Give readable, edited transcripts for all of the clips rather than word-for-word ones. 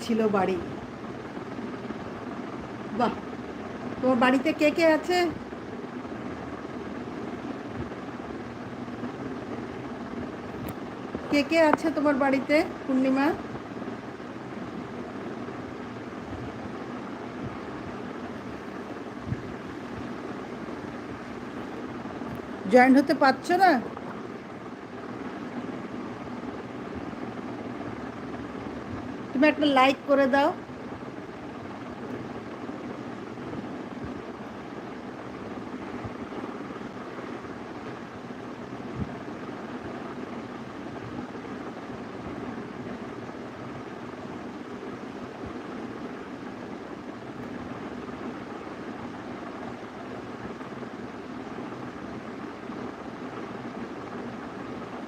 ছিল বাড়ি। বাহ, তোমার বাড়িতে কে কে আছে? কে কে আছে তোমার বাড়িতে পূর্ণিমা? জয়েন হতে পারছো না? তুমি একটা লাইক করে দাও।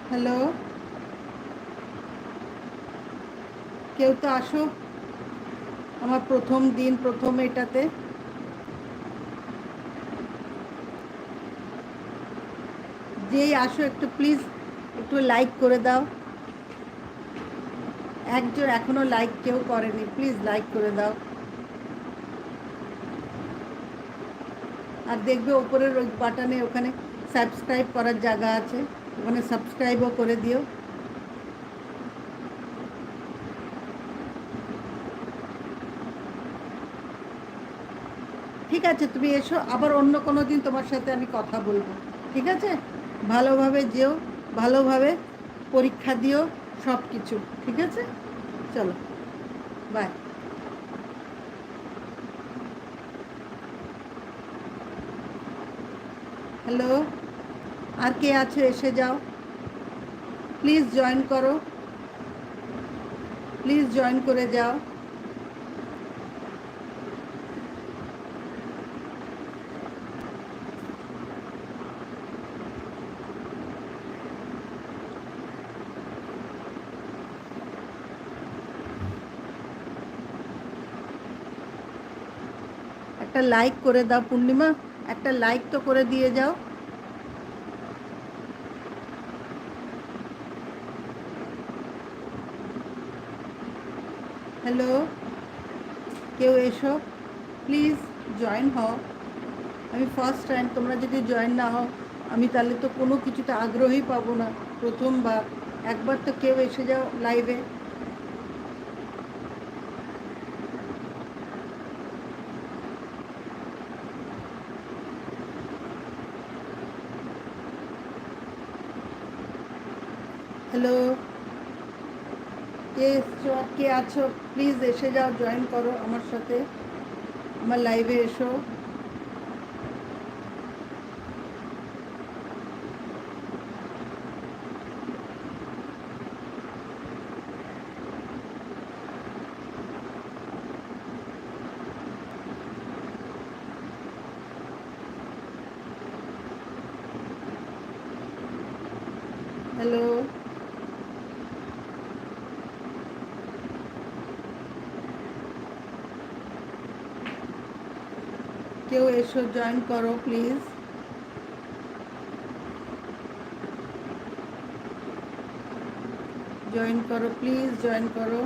হ্যালো, কেউ তো আসো। আমার প্রথম দিন, প্রথম এটাতে। যেই আসো একটু প্লিজ একটু লাইক করে দাও। একজন এখনো লাইক কেউ করেনি, প্লিজ লাইক করে দাও। আর দেখবে ওপরের ওই বাটনে ওখানে সাবস্ক্রাইব করার জায়গা আছে, ওখানে সাবস্ক্রাইবও করে দিও। ঠিক আছে, তুমি এসো, আবার অন্য কোনো দিন তোমার সাথে আমি কথা বলবো। ঠিক আছে, ভালোভাবে যেও, ভালোভাবে পরীক্ষা দিও, সব কিছু ঠিক আছে। চলো, বাই। হ্যালো, আর কে আছো এসে যাও, প্লিজ জয়েন করো, প্লিজ জয়েন করে যাও। একটা লাইক করে দাও পূর্ণিমা, একটা লাইক তো করে দিয়ে যাও। হ্যালো, কেউ এসো, প্লিজ জয়েন হও। আমি ফার্স্ট টাইম, তোমরা যদি জয়েন না হও আমি তাহলে তো কোনো কিছুতে আগ্রহী পাবো না। প্রথমবার, একবার তো কেউ এসে যাও লাইভে। হ্যালো, কে এসছো, কে আছো প্লিজ এসে যাও, জয়েন করো আমার সাথে, আমার লাইভে এসো। হ্যালো, কেউ এসো, জয়েন করো প্লিজ, জয়েন করো প্লিজ, জয়েন করো।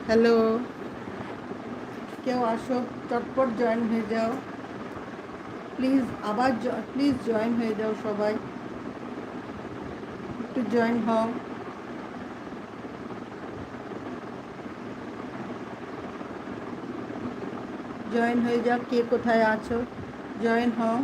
হ্যালো, কেউ আসো, চটপট জয়েন হয়ে যাও প্লিজ, আবার প্লিজ জয়েন হয়ে যাও সবাই, একটু জয়েন হও। জয়েন হয়ে যাও, কে কোথায় আছো জয়েন হও।